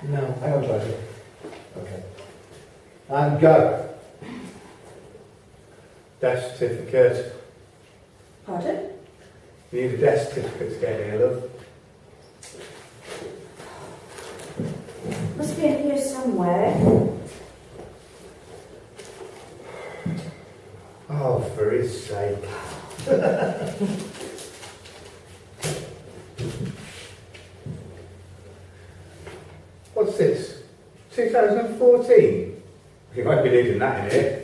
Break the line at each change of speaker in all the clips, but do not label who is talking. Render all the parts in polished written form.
No, I haven't got it. Okay. And go.
Death certificate.
Pardon?
You need a death certificate to get here, love.
Must be in here somewhere.
Oh, for his sake. What's this? 2014? You might be needing that in here.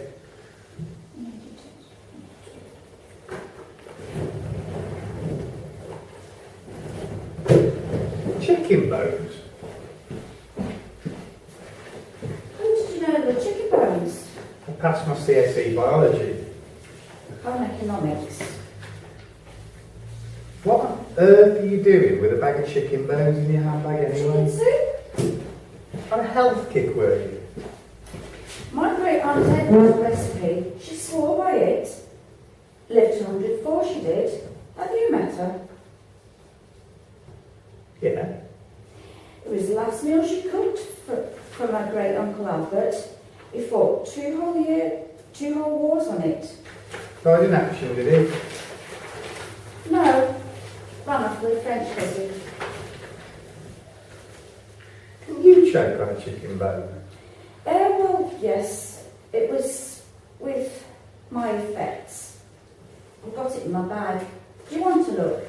Chicken bones?
How did you know the chicken bones?
I passed my CSE biology.
Oh, economics.
What on earth are you doing with a bag of chicken bones in your handbag
Chicken
anyway?
soup?
On a health kick, were you?
My great aunt Edna's recipe, she swore by it. Lived to 104, she did. Have you met her?
Yeah.
It was the last meal she cooked for my great uncle Albert. He fought 2 whole wars on it.
Died in action, did he?
No, ran off with a French visit.
Can you choke on a chicken bone?
Well, yes. It was with my effects. I've got it in my bag. Do you want to look?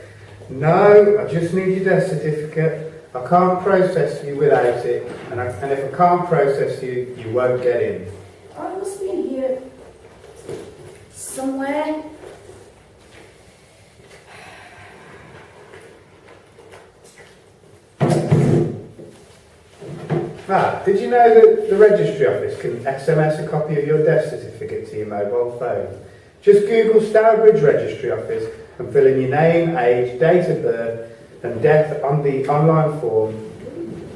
No, I just need your death certificate. I can't process you without it, and if I can't process you, you won't get in.
Oh, it must be in here somewhere.
Did you know that the registry office can SMS a copy of your death certificate to your mobile phone? Just Google Stourbridge Registry Office and fill in your name, age, date of birth and death on the online form,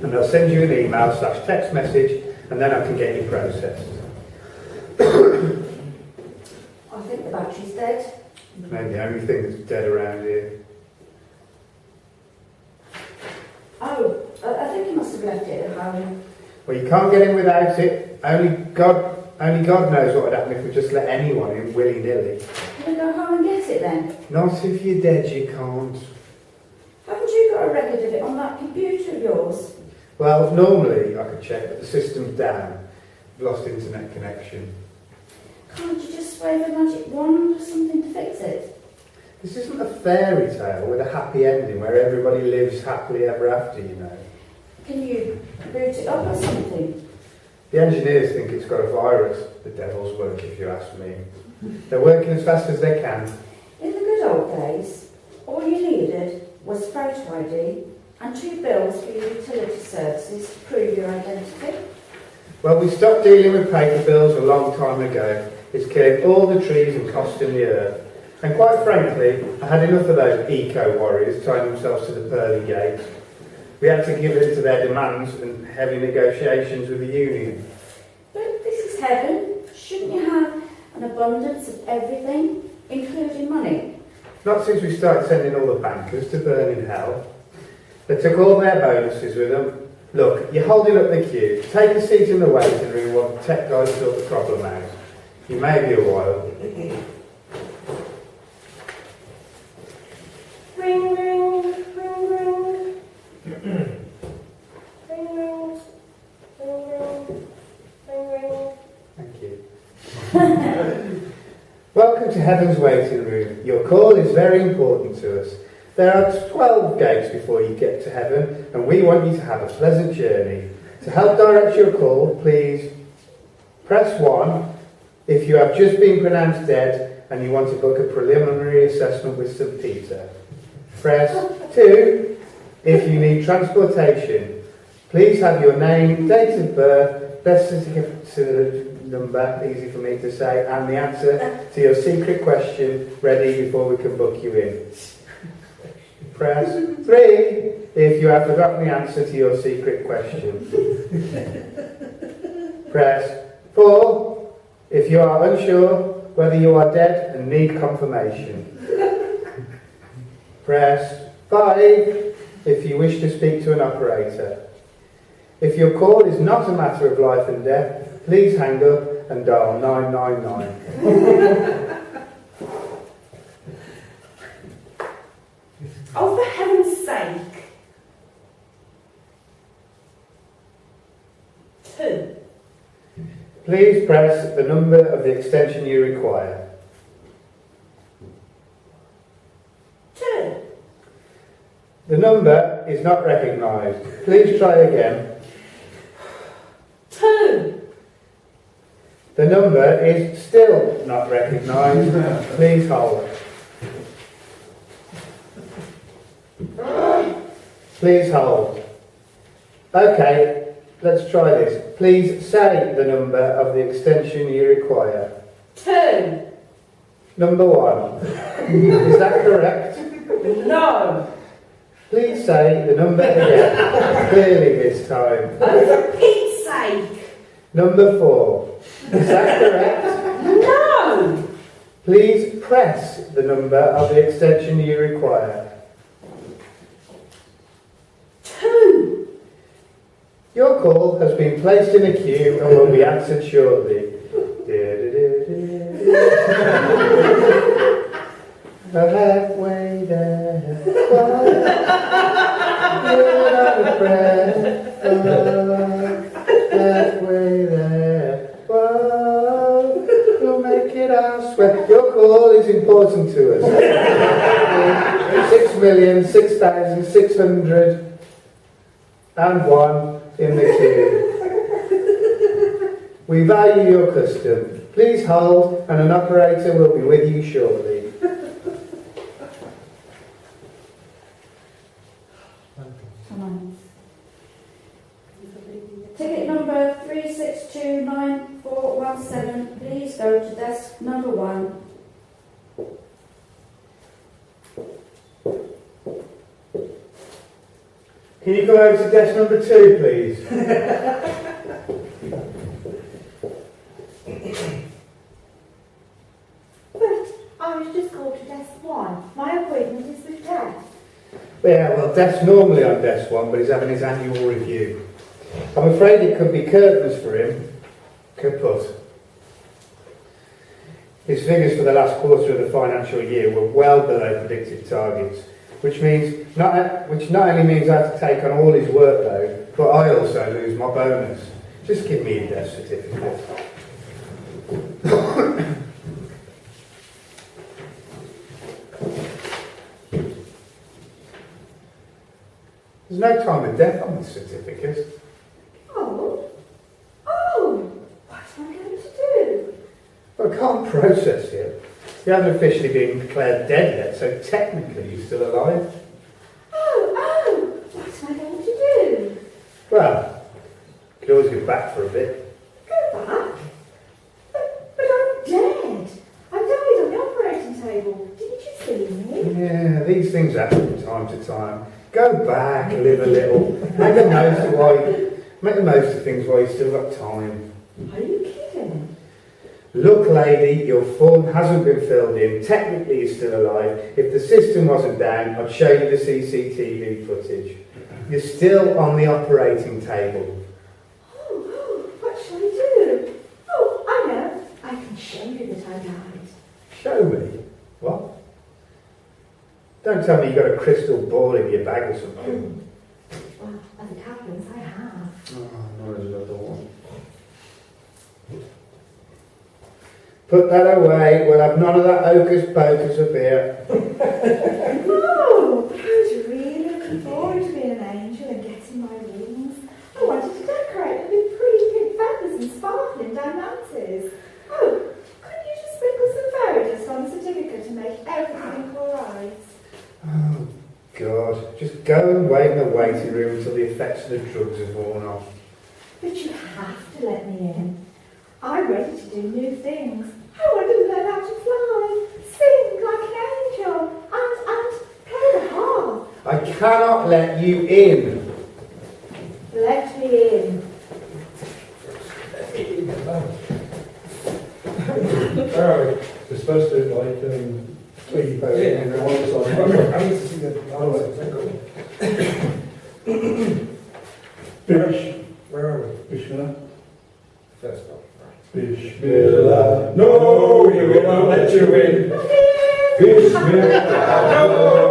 and they'll send you an email / text message, and then I can get you processed.
I think the battery's dead.
Maybe the only thing that's dead around here.
Oh, I think he must have left it at home.
Well, you can't get in without it. Only God knows what would happen if we just let anyone in willy-nilly.
Can I go home and get it then?
Not if you're dead, you can't.
Haven't you got a record of it on that computer of yours?
Well, normally I could check, but the system's down. We've lost internet connection.
Can't you just wave a magic wand or something to fix it?
This isn't a fairy tale with a happy ending where everybody lives happily ever after, you know.
Can you boot it up or something?
The engineers think it's got a virus. The devil's work, if you ask me. They're working as fast as they can.
In the good old days, all you needed was photo ID and 2 bills for your utility services to prove your identity.
Well, we stopped dealing with paper bills a long time ago. It's killing all the trees and costing the earth. And quite frankly, I had enough of those eco-warriors tying themselves to the pearly gates. We had to give in to their demands and heavy negotiations with the union.
But this is heaven. Shouldn't you have an abundance of everything, including money?
Not since we started sending all the bankers to burn in hell. They took all their bonuses with them. Look, you're holding up the queue. Take a seat in the waiting room while the tech guys sort the problem out. You may be a while.
Ring, ring, ring, ring. Ring, ring, ring, ring, ring, ring.
Thank you. Welcome to Heaven's waiting room. Your call is very important to us. There are 12 gates before you get to heaven, and we want you to have a pleasant journey. To help direct your call, please press 1 if you have just been pronounced dead and you want to book a preliminary assessment with St. Peter. Press 2 if you need transportation. Please have your name, date of birth, death certificate number, easy for me to say, and the answer to your secret question ready before we can book you in. Press 3 if you have forgotten the answer to your secret question. Press 4 if you are unsure whether you are dead and need confirmation. Press 5 if you wish to speak to an operator. If your call is not a matter of life and death, please hang up and dial 999.
Oh, for heaven's sake. 2.
Please press the number of the extension you require.
2.
The number is not recognised. Please try again.
2.
The number is still not recognised. Please hold. Please hold. Okay, let's try this. Please say the number of the extension you require.
2.
Number 1. Is that correct?
No.
Please say the number again. Clearly this time.
Oh, for Pete's sake.
Number 4. Is that correct?
No.
Please press the number of the extension you require.
2.
Your call has been placed in a queue and will be answered shortly. Halfway there, halfway there, we'll make it, I swear. Your call is important to us. 6,606,601 in the queue. We value your custom. Please hold and an operator will be with you shortly.
Ticket number 3629417, please go to desk number 1.
Can you go over to desk number 2, please?
But I was just called to desk 1. My appointment is with Dad.
Yeah, well, Def's normally on desk 1, but he's having his annual review. I'm afraid it could be curtains for him. Kaput. His figures for the last quarter of the financial year were well below predicted targets, which not only means I have to take on all his workload, but I also lose my bonus. Just give me a death certificate. There's no time of death on this certificate.
Oh, what am I going to do?
I can't process it. You haven't officially been declared dead yet, so technically you're still alive.
Oh, what am I going to do?
Well, you could always go back for a bit.
Go back? But I'm dead. I died on the operating table. Didn't you see me?
Yeah, these things happen from time to time. Go back, live a little. Make the most of things while you've still got time.
Are you kidding?
Look, lady, your form hasn't been filled in. Technically, you're still alive. If the system wasn't down, I'd show you the CCTV footage. You're still on the operating table.
Oh, what shall I do? Oh, I know. I can show you that I died.
Show me? What? Don't tell me you got a crystal ball in your bag or something.
Well, as it happens, I have.
Oh, not another one. Put that away. We'll have none of that hocus pocus up here.
Oh, but I was really looking forward to being an angel and getting my wings. I wanted to decorate them with pretty pink feathers and sparkling diamantes. Oh, couldn't you just sprinkle some fairy dust on the certificate to make everything alright?
Oh, God. Just go and wait in the waiting room until the effects of the drugs have worn off.
But you have to let me in. I'm ready to do new things. I want to learn how to fly, sing like an angel, and play the harp.
I cannot let you in.
Let me in.
Alright, we're supposed to like tweet about it and I need to see the finish. Where are we?
Bismillah.
First one.
Bismillah, no, we will not let you in. Bismillah, no,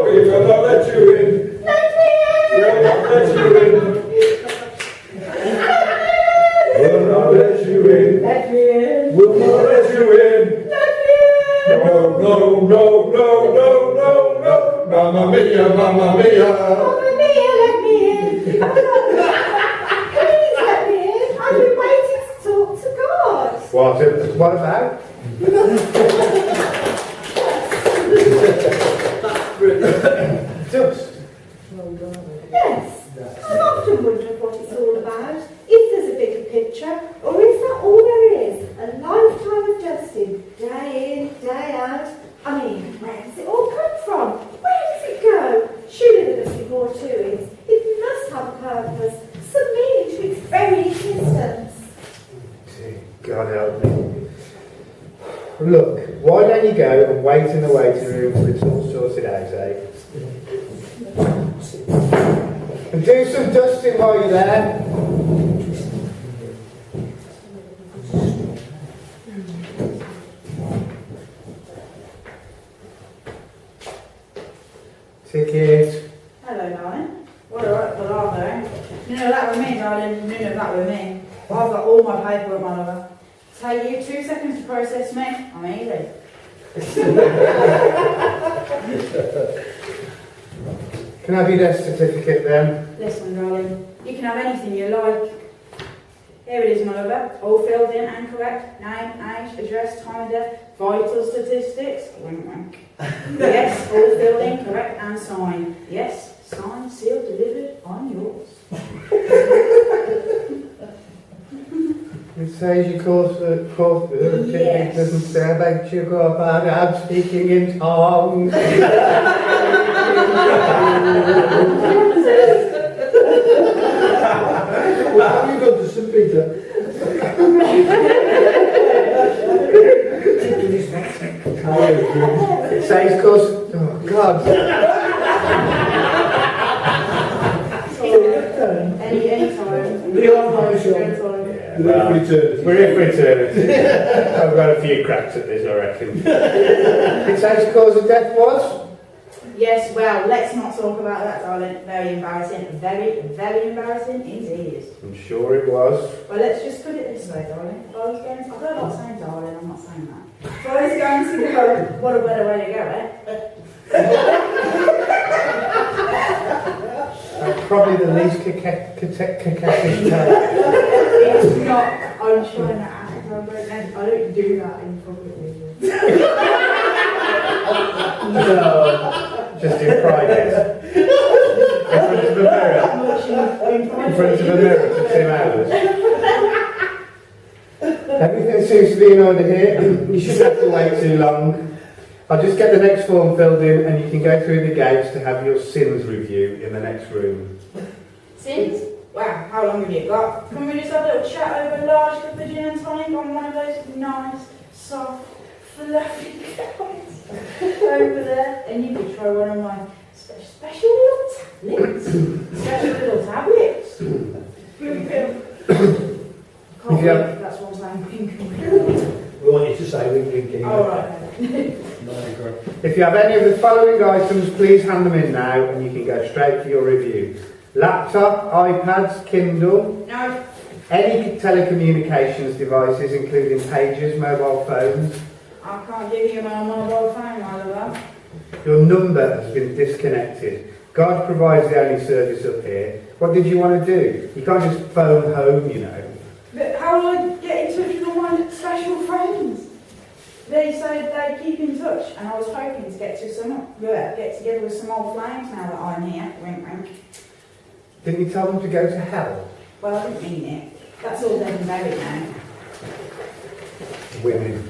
we will not let you in. We will not let you in. We'll not let you in. We'll not let you in. No, no, no, no, no, no, no. Mamma mia, mamma mia.
Mamma mia, let me in. Please let me in. I've been waiting to talk to God.
What about? Dust.
Yes. I've often wondered what it's all about. If there's a bigger picture, or is that all there is? A lifetime of dusting, day in, day out. I mean, where does it all come from? Where does it go? Surely there must be more to it. It must have a purpose, some meaning to its very existence.
Dear God help me. Look, why don't you go and wait in the waiting room till it's all sorted out, eh? And do some dusting while you're there. Ticket.
Hello, darling. What are they? None of that with me, darling. None of that with me. I've got all my paperwork, my lover. Take you 2 seconds to process me. I'm easy.
Can I have your death certificate then?
Listen, darling. You can have anything you like. Here it is, my lover. All filled in and correct. Name, age, address, time of death, vital statistics. Wink, wink. Yes, all filled in, correct and signed. Yes, signed, sealed, delivered, on yours.
It says your course
Yes.
doesn't say about you go about out speaking in tongues.
Well, have you gone to St. Peter?
It says course. Oh God.
Any time.
The online shop.
Well,
We're
we're in for eternity. I've got a few cracks at this, I reckon. It says cause of death was?
Yes, well, let's not talk about that, darling. Very embarrassing. Very, very embarrassing indeed.
I'm sure it was.
Well, let's just put it this way, darling. If I was going to... I don't like saying darling, I'm not saying that. If I was going to go, what a better way to go, eh?
That's probably the least cacacious tale.
It's not. I'm trying to act. I don't do that in public.
No. Just in private. In front of a mirror. In front of a mirror for 2 hours. Everything seems to be in order here. You shouldn't have to wait too long. I'll just get the next form filled in and you can go through the gates to have your sins review in the next room.
Sins? Wow, how long have you got? Can we just have a little chat over a large cup of gin and tonic on one of those nice, soft, fluffy couches over there? And you could try one of my special little tablets. Special little tablets. Can't
Yeah.
wait, that's what I'm saying. Pink and blue.
We want you to say we can.
All right.
If you have any of the following items, please hand them in now and you can go straight for your review. Laptop, iPads, Kindle,
No.
any telecommunications devices including pagers, mobile phones.
I can't give you my mobile phone, my lover.
Your number has been disconnected. God provides the only service up here. What did you want to do? You can't just phone home, you know.
But how will I get in touch with all my special friends? They said they'd keep in touch, and I was hoping to get together with some old flames now that I'm here. Wink, wink.
Didn't you tell them to go to hell?
Well, I didn't mean it. That's all dead and buried now.
Women.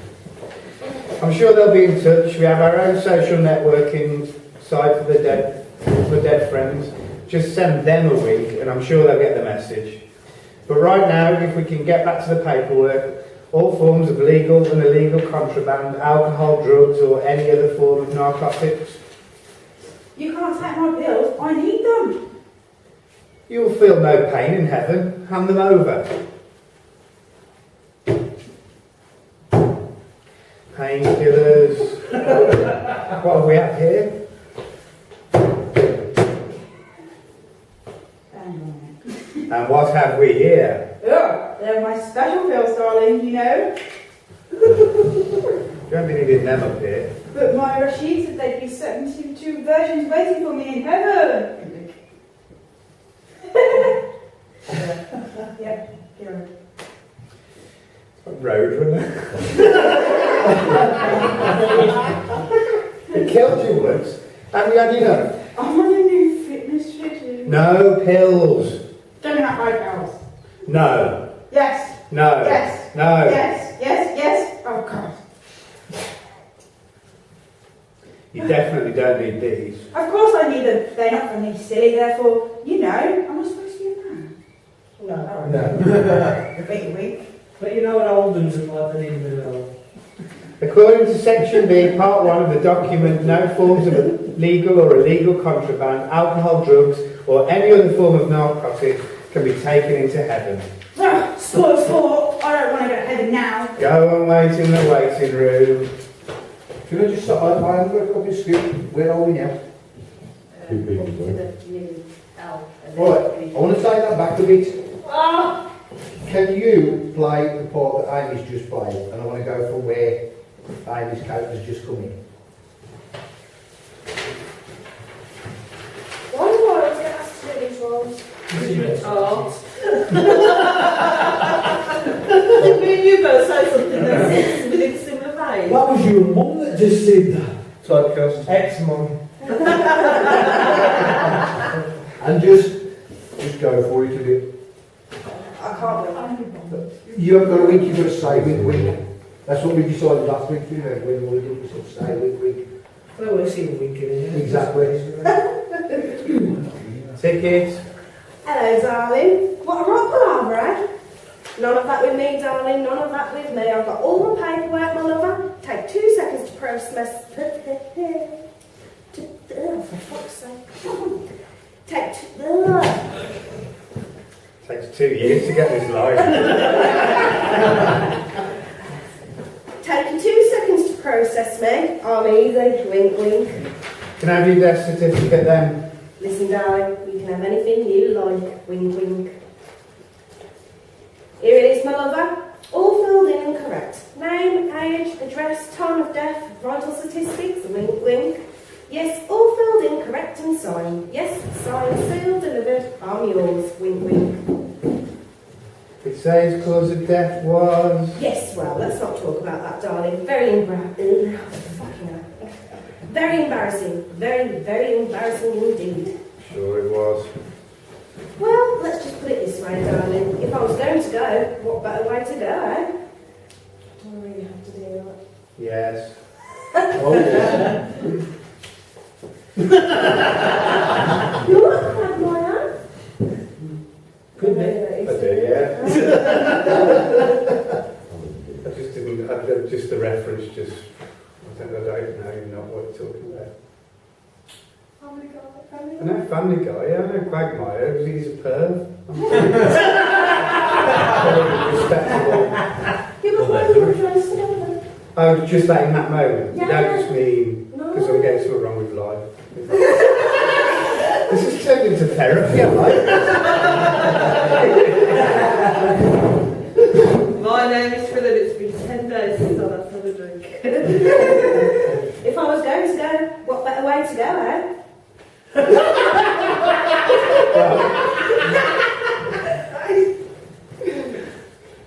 I'm sure they'll be in touch. We have our own social networking site for dead friends. Just send them a wink and I'm sure they'll get the message. But right now, if we can get back to the paperwork, all forms of legal and illegal contraband, alcohol, drugs or any other form of narcotics.
You can't take my pills. I need them.
You will feel no pain in heaven. Hand them over. Painkillers. What have we have here? And what have we here?
Oh, they're my special pills, darling, you know.
You haven't been eating them up here.
But my Rashid said they'd be 72 virgins waiting for me in heaven. Yeah, get on.
Road runner. It killed you once. Have you had enough?
I'm on a new fitness schedule.
No pills.
Don't have my pills.
No.
Yes.
No.
Yes.
No.
Yes. Yes. Yes. Oh God.
You definitely don't need these.
Of course I need them. They're not for me, silly. Therefore, you know, am I supposed to be a man?
No.
No.
A big week.
But you know what old ones are like, they need a bit of
According to Section B, Part 1 of the document, no forms of legal or illegal contraband, alcohol, drugs, or any other form of narcotic can be taken into heaven.
Ah, spoil sport. I don't want to go to heaven now.
Go and wait in the waiting room.
Can I just stop? I haven't got a copy of Scoop. Where are we now? Right, I want to take that back a bit.
Ah.
Can you play the part that Amy's just played? And I want to go from where Amy's character's just come in.
Why do I always get asked to do these roles?
Oh.
You both say something that's within similar vein.
That was your mum that just said that.
Typecast.
Ex-mum.
And just go for it a bit.
I can't wait.
You haven't got a wink, you've got to say wink, wink. That's what we decided last week, you know, when we did, we said say wink, wink.
Well, we'll see a wink in it.
Exactly.
Tickets.
Hello, darling. What a rock palaver, eh? None of that with me, darling. None of that with me. I've got all the paperwork, my lover. Take 2 seconds to process. Oh, for fuck's sake.
Takes 2 years to get this live.
Taking 2 seconds to process me. I'm easy. Wink, wink.
Can I have your death certificate then?
Listen, darling. You can have anything you like. Wink, wink. Here it is, my lover. All filled in and correct. Name, age, address, time of death, vital statistics. Wink, wink. Yes, all filled in, correct and signed. Yes, signed, sealed, delivered. I'm yours. Wink, wink.
It says cause of death was...
Yes, well, let's not talk about that, darling. Very embarrassing. Very embarrassing. Very, very embarrassing indeed.
Sure it was.
Well, let's just put it this way, darling. If I was going to go, what better way to go, eh? Do I really have to do that?
Yes.
Oh, yeah.
You're not quite my aunt.
Could be.
I do, yeah. I just didn't, just the reference, I don't know what you're talking about.
Family Guy,
I know Family Guy, yeah, I know Quagmire, he's a perv. Very respectable.
You got my little dress together.
Oh, just that in that moment?
Yeah.
You don't just mean because I'm getting something wrong with life. This has turned into therapy, I like it.
My name is Philip. It's been 10 days since I've had a drink. If I was going to go, what better way to go, eh?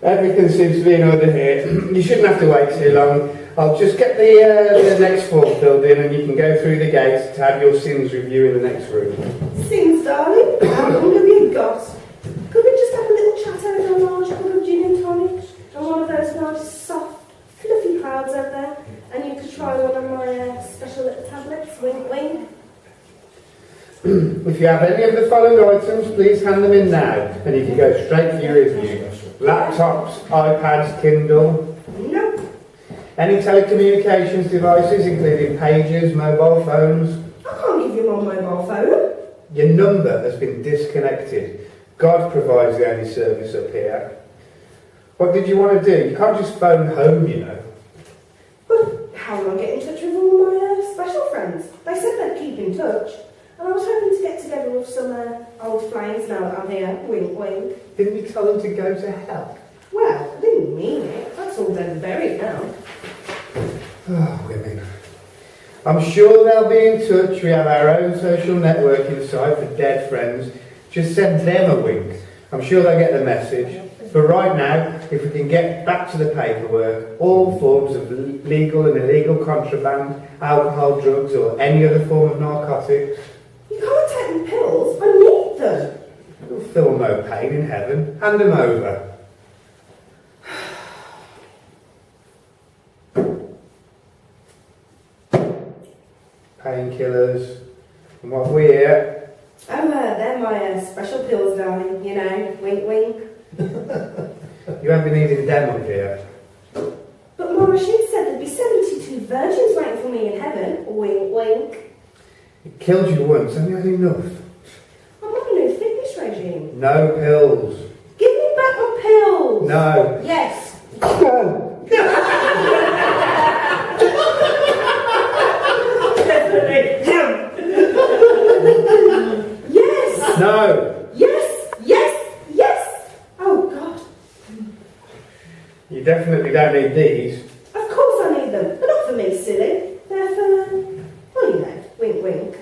Everything seems to be in order here. You shouldn't have to wait too long. I'll just get the next form filled in and you can go through the gates to have your sins review in the next room.
Sins, darling. How long have you got? Could we just have a little chat over a large cup of gin and tonic and one of those nice, soft, fluffy clouds over there? And you could try one of my special little tablets. Wink, wink.
If you have any of the following items, please hand them in now and you can go straight for your review. Laptops, iPads, Kindle.
Nope.
Any telecommunications devices, including pagers, mobile phones.
I can't give you my mobile phone.
Your number has been disconnected. God provides the only service up here. What did you want to do? You can't just phone home, you know.
But how will I get in touch with all my special friends? They said they'd keep in touch. And I was hoping to get together with some old flames now that I'm here. Wink, wink.
Didn't you tell them to go to hell?
Well, I didn't mean it. That's all dead and buried now.
Oh, women. I'm sure they'll be in touch. We have our own social networking site for dead friends. Just send them a wink. I'm sure they'll get the message. But right now, if we can get back to the paperwork, all forms of legal and illegal contraband, alcohol, drugs, or any other form of narcotics.
You can't take the pills. I need them.
You'll feel no pain in heaven. Hand them over. Painkillers. And what we here.
Oh, they're my special pills, darling. You know, wink, wink.
You haven't been eating them up here.
But Mama, she said there'd be 72 virgins waiting for me in heaven. Wink, wink.
It killed you once. Have you had enough?
I'm on a new fitness regime.
No pills.
Give me back my pills.
No.
Yes.
No.
Yes.
No.
Yes. Yes. Yes. Oh, God.
You definitely don't need these.
Of course I need them. But not for me, silly. They're for, well, you know, wink, wink.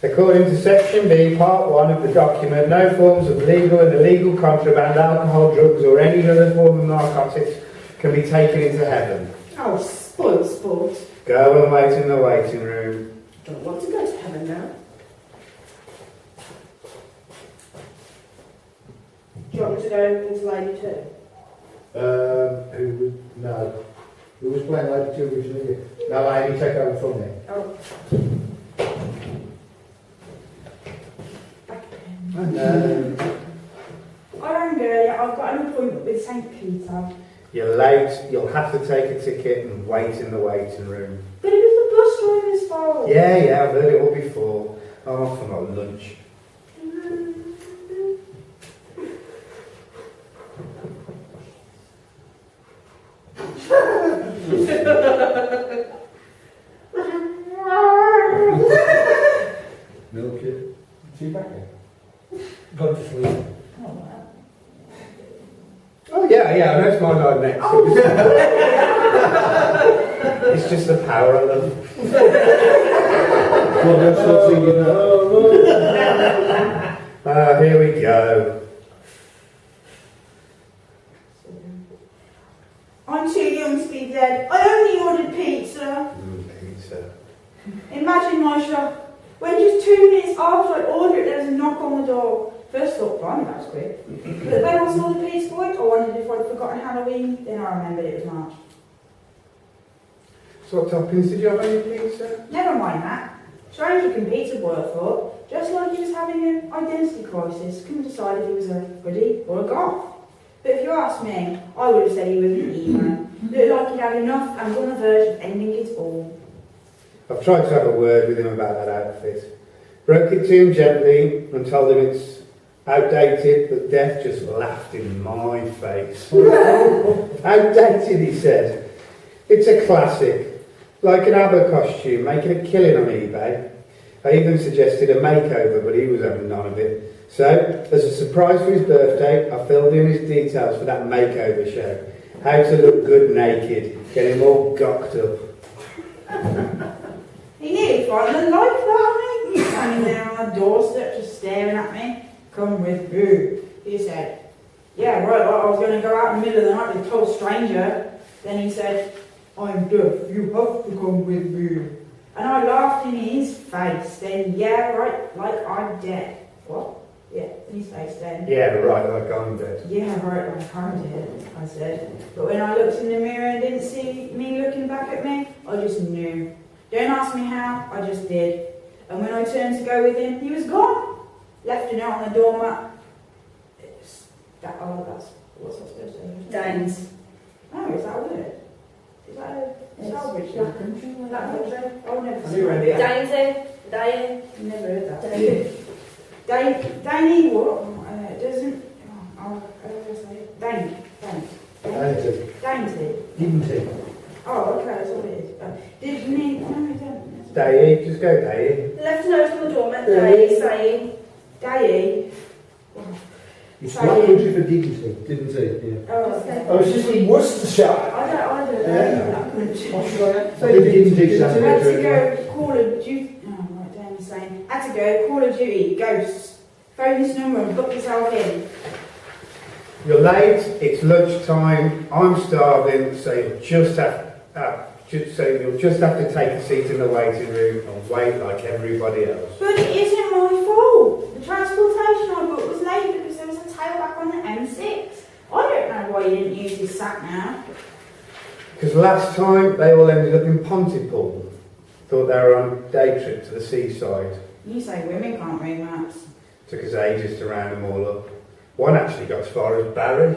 According to Section B, Part 1 of the document, no forms of legal and illegal contraband, alcohol, drugs, or any other form of narcotics can be taken into heaven.
Oh, spoiled sport.
Go and wait in the waiting room.
Don't want to go to heaven now. Do you want me to go into Lady 2?
Who was, no. Who was playing Lady 2 originally? No, Amy, take over from me.
Oh.
I don't go yet. I've got an appointment with St. Peter.
You're late, you'll have to take a ticket and wait in the waiting room.
But it was the bus driver's fault.
Yeah, I've heard it all before. I'm off for my lunch.
Milk it. See you back here.
Go to sleep.
Oh yeah, that's my line next. It's just the power of them.
Well, let's not sing it now.
Here we go.
I'm too young to be dead. I only ordered pizza.
Pizza.
Imagine my shock. When just 2 minutes after I ordered it, there was a knock on the door. First thought, blimey, that was quick. But when I saw the pizza boy, I wondered if I'd forgotten Halloween. Then I remembered it was March.
So what toppings did you have on your pizza?
Never mind that. Strange looking pizza boy, I thought. Just like he was having an identity crisis. Couldn't decide if he was a goodie or a goth. But if you ask me, I would have said he was an emo. Looked like he'd had enough and was on the verge of ending it all.
I've tried to have a word with him about that outfit. Broke it to him gently and told him it's outdated, but Death just laughed in my face. Outdated, he said. It's a classic. Like an ABBA costume, making a killing on eBay. I even suggested a makeover, but he was having none of it. So, as a surprise for his birthday, I filled in his details for that makeover show. How to look good naked, get him all gocked up.
He nearly finally liked that, mate. Standing there on the doorstep just staring at me. Come with me, he said. Yeah, right, I was going to go out in the middle of the night with a total stranger. Then he said, I'm deaf, you have to come with me. And I laughed in his face. Then, yeah, right, like I'm dead. What? Yeah, in his face then.
Yeah, right, like I'm dead.
Yeah, right, like I'm dead, I said. But when I looked in the mirror and didn't see me looking back at me, I just knew. Don't ask me how, I just did. And when I turned to go with him, he was gone. Left a note on the doormat. That's what's I supposed to say?
Danes.
Oh, is that a word? Is that a Salbridge?
Black country.
Black country? Oh, never
Have you read it?
Dainty. Dain.
Never heard that. Danny what? Doesn't. How do I say it? Dainty.
Dignity.
Oh, okay, that's what it is. Didn't he? No, he don't.
Day, just go day.
Left note on the doormat, day, saying,
Day.
It's Black Country for dignity. Dignity, yeah.
Oh,
I was just in Worcestershire.
I don't know.
Yeah.
What should I say? Dignity sounds
Had to
better.
go Call of Duty. Oh, right, Danny's saying. Had to go Call of Duty, Ghosts. Phone this number and book yourself in.
You're late, it's lunchtime, I'm starving, so you'll just have to take a seat in the waiting room and wait like everybody else.
But it isn't my fault. The transportation I booked was late because there was a tailback on the M6. I don't know why you didn't use this sat nav.
Because last time they all ended up in Pontypool. Thought they were on a day trip to the seaside.
You say women can't read maps.
Took us ages to round them all up. One actually got as far as Barry.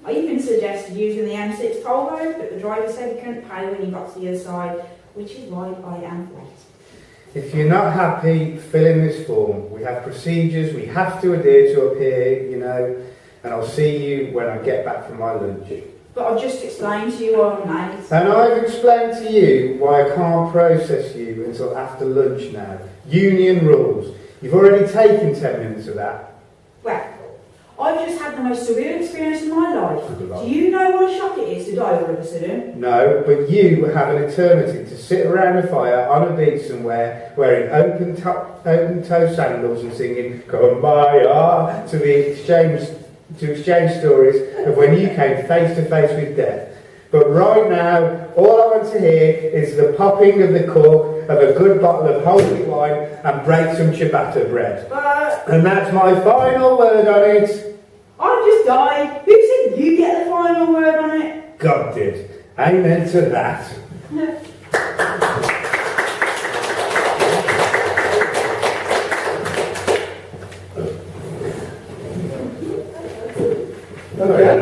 I even suggested using the M6 toll road, but the driver said he couldn't pay when he got to the other side, which is why I am late.
If you're not happy, fill in this form. We have procedures we have to adhere to up here, you know, and I'll see you when I get back from my lunch.
But I've just explained to you I'm late.
And I've explained to you why I can't process you until after lunch now. Union rules. You've already taken 10 minutes of that.
Well, I've just had the most surreal experience of my life. Do you know what a shock it is to die all of a sudden?
No, but you have an eternity to sit around a fire on a beach somewhere wearing open-toe sandals and singing Kumbaya to exchange stories of when you came face to face with death. But right now, all I want to hear is the popping of the cork of a good bottle of holy wine and break some ciabatta bread. And that's my final word on it.
I've just died. Who said you get the final word on it?
God did. Amen to that.
Okay.